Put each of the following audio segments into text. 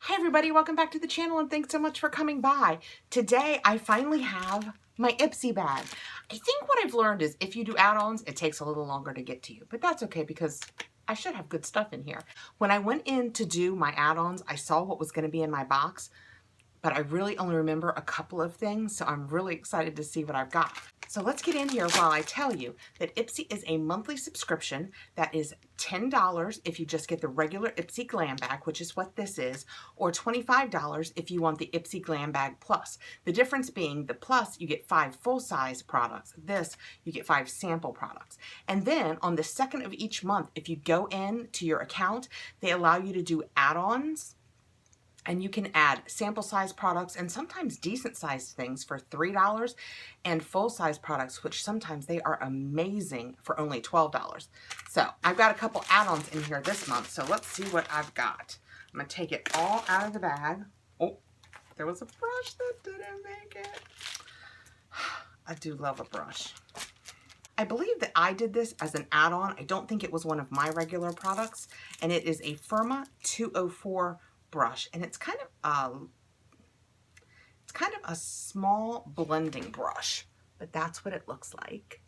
Hi everybody, welcome back to the channel and thanks so much for coming by. Today I finally have my Ipsy bag. I think what I've learned is if you do add-ons, it takes a little longer to get to you, but that's okay because I should have good stuff in here. When I went in to do my add-ons, I saw what was going to be in my box, but I really only remember a couple of things, so I'm really excited to see what I've got. So let's get in here while I tell you that Ipsy is a monthly subscription that is $10 if you just get the regular Ipsy Glambag, which is what this is, or $25 if you want the Ipsy Glambag Plus. The difference being the Plus, you get 5 full-size products. This, you get 5 sample products. And then on the second of each month, if you go in to your account, they allow you to do add-ons. And you can add sample size products and sometimes decent sized things for $3 and full size products, which sometimes they are amazing for only $12. So I've got a couple add-ons in here this month. So let's see what I've got. I'm gonna take it all out of the bag. Oh, there was a brush that didn't make it. I do love a brush. I believe that I did this as an add-on. I don't think it was one of my regular products. And it is a Firma 204 brush, and it's kind of a small blending brush, but that's what it looks like.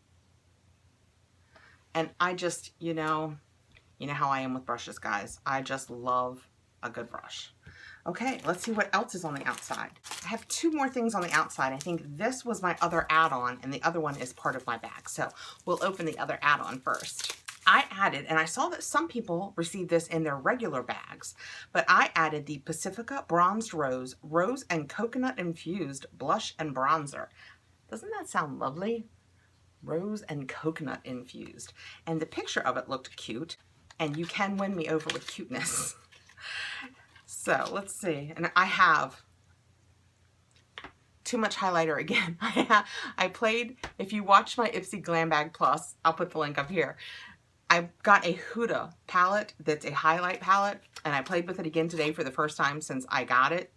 And I just, you know how I am with brushes, guys. I just love a good brush. Okay, let's see what else is on the outside. I have 2 more things on the outside. I think this was my other add-on, and the other one is part of my bag. So we'll open the other add-on first. I added, and I saw that some people receive this in their regular bags, but I added the Pacifica Bronzed Rose, Rose and Coconut Infused Blush and Bronzer. Doesn't that sound lovely? Rose and Coconut Infused. And the picture of it looked cute, and you can win me over with cuteness. So let's see, and I have too much highlighter again. I played, if you watch my Ipsy Glambag Plus, I'll put the link up here. I got a Huda palette that's a highlight palette, and I played with it again today for the first time since I got it,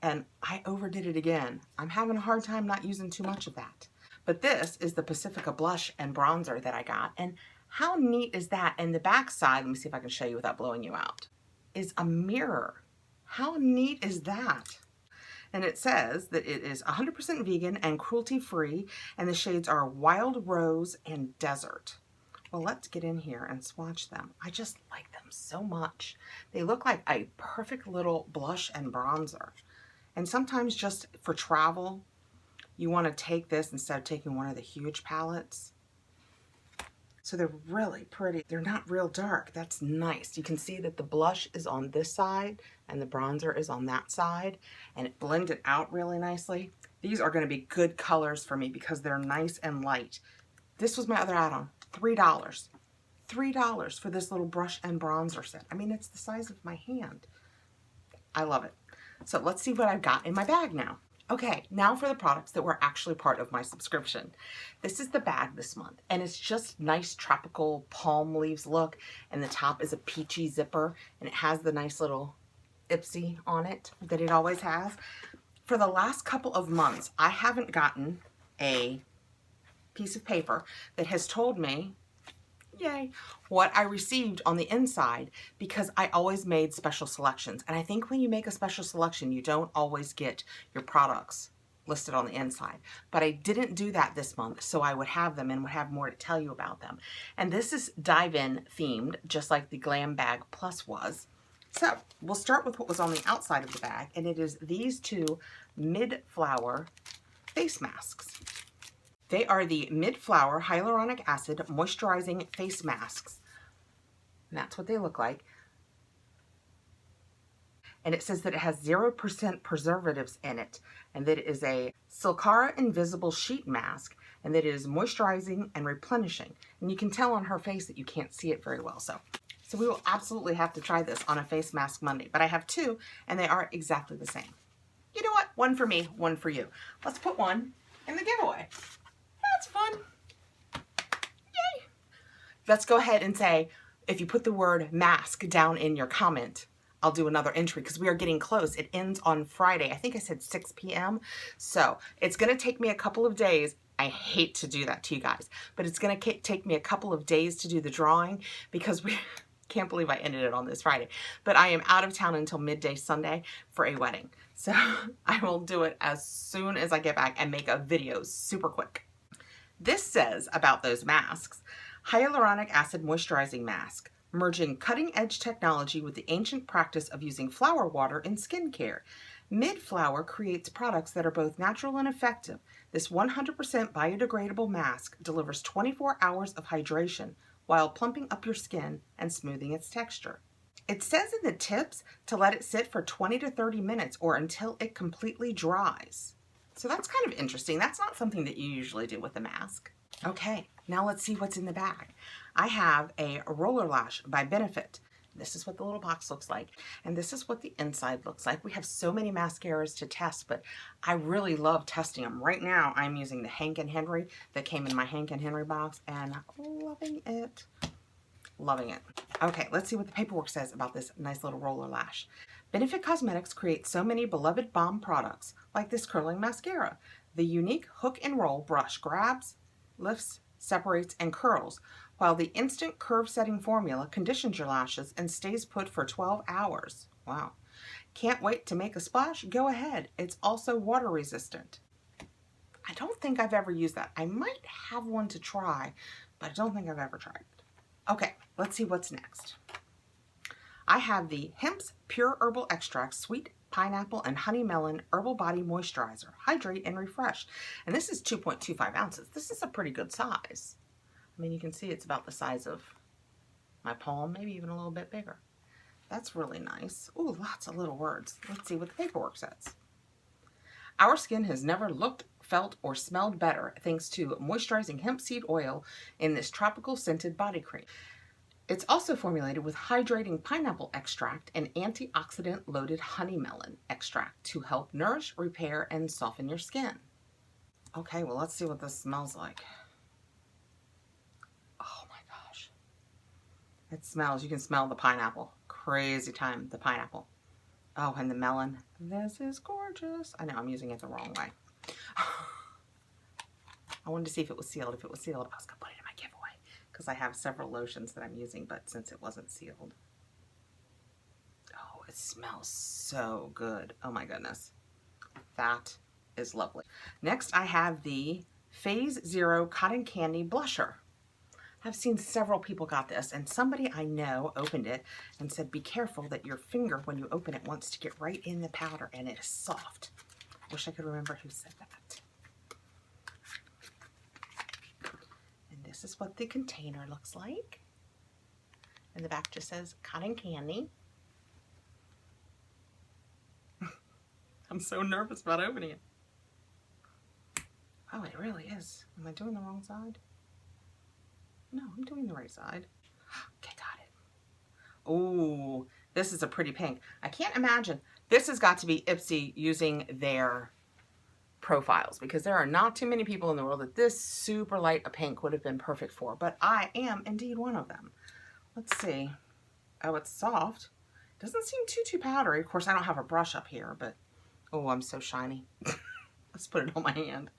and I overdid it again. I'm having a hard time not using too much of that. But this is the Pacifica Blush and Bronzer that I got, and how neat is that? And the back side, let me see if I can show you without blowing you out, is a mirror. How neat is that? And it says that it is 100% vegan and cruelty-free, and the shades are Wild Rose and Desert. Well, let's get in here and swatch them. I just like them so much. They look like a perfect little blush and bronzer. And sometimes just for travel, you want to take this instead of taking one of the huge palettes. So they're really pretty. They're not real dark. That's nice. You can see that the blush is on this side and the bronzer is on that side, and it blended out really nicely. These are going to be good colors for me because they're nice and light. This was my other add-on. $3. $3 for this little brush and bronzer set. I mean, it's the size of my hand. I love it. So let's see what I've got in my bag now. Okay, now for the products that were actually part of my subscription. This is the bag this month, and it's just nice tropical palm leaves look, and the top is a peachy zipper, and it has the nice little Ipsy on it that it always has. For the last couple of months, I haven't gotten a piece of paper that has told me, yay, what I received on the inside, because I always made special selections. And I think when you make a special selection, you don't always get your products listed on the inside. But I didn't do that this month, so I would have them and would have more to tell you about them. And this is dive-in themed, just like the Glambag Plus was. So we'll start with what was on the outside of the bag, and it is these 2 mid-flower face masks. They are the Mid-Flower Hyaluronic Acid Moisturizing Face Masks. And that's what they look like. And it says that it has 0% preservatives in it, and that it is a Silcara Invisible Sheet Mask, and that it is moisturizing and replenishing. And you can tell on her face that you can't see it very well. So we will absolutely have to try this on a face mask Monday. But I have 2, and they are exactly the same. You know what? One for me, one for you. Let's put one in the giveaway. That's fun. Yay. Let's go ahead and say, if you put the word mask down in your comment, I'll do another entry because we are getting close. It ends on Friday. I think I said 6 p.m. So it's going to take me a couple of days. I hate to do that to you guys, but it's going to take me a couple of days to do the drawing because can't believe I ended it on this Friday. But I am out of town until midday Sunday for a wedding. So I will do it as soon as I get back and make a video super quick. This says about those masks, hyaluronic acid moisturizing mask, merging cutting-edge technology with the ancient practice of using flower water in skincare. Mid-Flower creates products that are both natural and effective. This 100% biodegradable mask delivers 24 hours of hydration while plumping up your skin and smoothing its texture. It says in the tips to let it sit for 20 to 30 minutes or until it completely dries. So that's kind of interesting. That's not something that you usually do with a mask. Okay, now let's see what's in the bag. I have a roller lash by Benefit. This is what the little box looks like, and this is what the inside looks like. We have so many mascaras to test, but I really love testing them. Right now, I'm using the Hank & Henry that came in my Hank & Henry box, and I'm loving it. Loving it. Okay, let's see what the paperwork says about this nice little roller lash. Benefit Cosmetics creates so many beloved balm products, like this curling mascara. The unique hook and roll brush grabs, lifts, separates, and curls, while the instant curve setting formula conditions your lashes and stays put for 12 hours. Wow. Can't wait to make a splash? Go ahead. It's also water resistant. I don't think I've ever used that. I might have one to try, but I don't think I've ever tried it. Okay, let's see what's next. I have the Hemp's Pure Herbal Extract Sweet Pineapple and Honey Melon Herbal Body Moisturizer. Hydrate and refresh. And this is 2.25 ounces. This is a pretty good size. I mean, you can see it's about the size of my palm, maybe even a little bit bigger. That's really nice. Ooh, lots of little words. Let's see what the paperwork says. Our skin has never looked, felt, or smelled better thanks to moisturizing hemp seed oil in this tropical scented body cream. It's also formulated with hydrating pineapple extract and antioxidant-loaded honey melon extract to help nourish, repair, and soften your skin. Okay, well, let's see what this smells like. Oh my gosh. It smells, you can smell the pineapple. Crazy time, the pineapple. Oh, and the melon. This is gorgeous. I know I'm using it the wrong way. I wanted to see if it was sealed. If it was sealed, I was going to put it in my giveaway because I have several lotions that I'm using, but since it wasn't sealed. Oh, it smells so good. Oh my goodness. That is lovely. Next, I have the Phase Zero Cotton Candy Blusher. I've seen several people got this, and somebody I know opened it and said, be careful that your finger, when you open it, wants to get right in the powder, and it is soft. Wish I could remember who said that. And this is what the container looks like. And the back just says cotton candy. I'm so nervous about opening it. Oh, it really is. Am I doing the wrong side? No, I'm doing the right side. Okay, got it. Oh, this is a pretty pink. I can't imagine. This has got to be Ipsy using their profiles because there are not too many people in the world that this super light a pink would have been perfect for, but I am indeed one of them. Let's see. Oh, it's soft. Doesn't seem too powdery. Of course, I don't have a brush up here, but oh, I'm so shiny. Let's put it on my hand.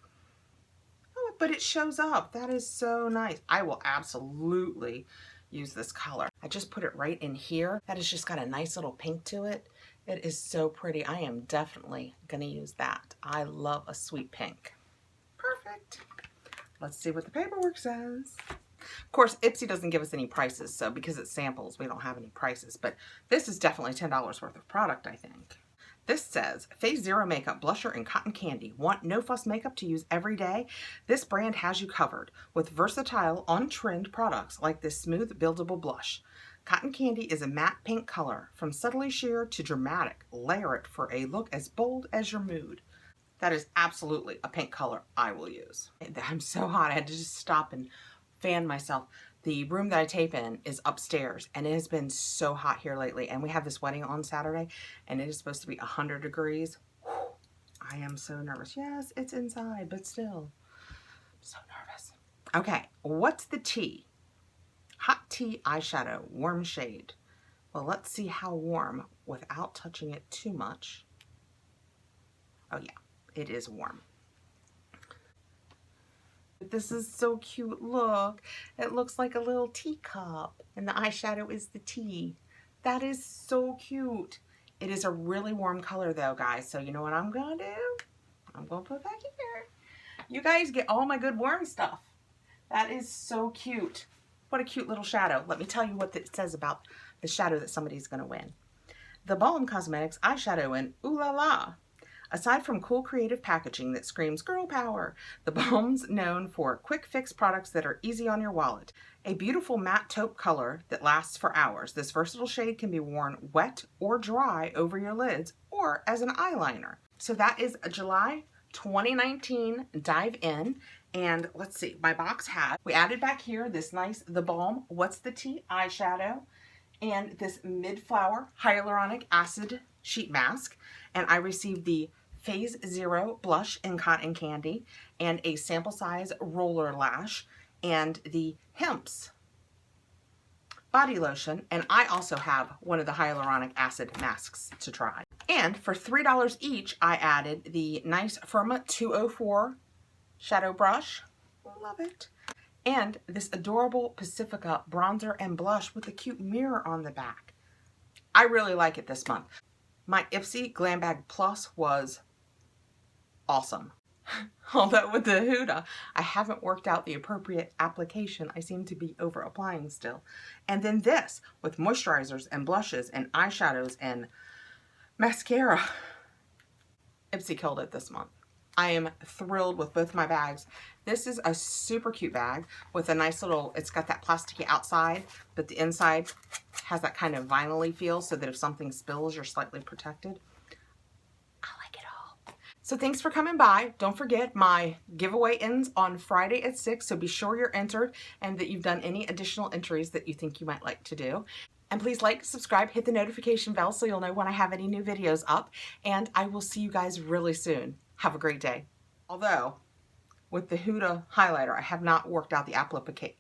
But it shows up. That is so nice. I will absolutely use this color. I just put it right in here. That has just got a nice little pink to it. It is so pretty. I am definitely gonna use that. I love a sweet pink. Perfect. Let's see what the paperwork says. Of course, Ipsy doesn't give us any prices, so because it's samples, we don't have any prices, but this is definitely $10 worth of product, I think. This says, Phase Zero Makeup Blusher and Cotton Candy. Want no-fuss makeup to use every day? This brand has you covered with versatile, on-trend products like this smooth, buildable blush. Cotton Candy is a matte pink color. From subtly sheer to dramatic, layer it for a look as bold as your mood. That is absolutely a pink color I will use. I'm so hot, I had to just stop and fan myself. The room that I tape in is upstairs, and it has been so hot here lately, and we have this wedding on Saturday, and it is supposed to be 100 degrees. Whew, I am so nervous. Yes, it's inside, but still, I'm so nervous. Okay, what's the tea? Hot Tea Eyeshadow, Warm Shade. Well, let's see how warm without touching it too much. Oh yeah, it is warm. This is so cute. Look, it looks like a little teacup and the eyeshadow is the tea. That is so cute. It is a really warm color though, guys. So you know what I'm gonna do? I'm gonna put it back here. You guys get all my good warm stuff. That is so cute. What a cute little shadow. Let me tell you what it says about the shadow that somebody's gonna win. The Balm Cosmetics eyeshadow in Ooh La La. Aside from cool creative packaging that screams girl power, the Balm's known for quick fix products that are easy on your wallet. A beautiful matte taupe color that lasts for hours. This versatile shade can be worn wet or dry over your lids or as an eyeliner. So that is a July 2019 dive in. And let's see, my box had, we added back here this nice The Balm What's the Tea eyeshadow and this mid-flower hyaluronic acid sheet mask. And I received the Phase Zero blush in Cotton Candy and a sample size roller lash and the Hemp's body lotion. And I also have one of the hyaluronic acid masks to try. And for $3 each, I added the nice Firma 204 shadow brush. Love it. And this adorable Pacifica bronzer and blush with a cute mirror on the back. I really like it this month. My Ipsy Glambag Plus was awesome. Although with the Huda, I haven't worked out the appropriate application. I seem to be over applying still. And then this with moisturizers and blushes and eyeshadows and mascara. Ipsy killed it this month. I am thrilled with both my bags. This is a super cute bag with a nice little, it's got that plasticky outside, but the inside has that kind of vinyl-y feel so that if something spills, you're slightly protected. I like it all. So thanks for coming by. Don't forget my giveaway ends on Friday at 6, so be sure you're entered and that you've done any additional entries that you think you might like to do. And please like, subscribe, hit the notification bell so you'll know when I have any new videos up. And I will see you guys really soon. Have a great day. Although, with the Huda highlighter, I have not worked out the application.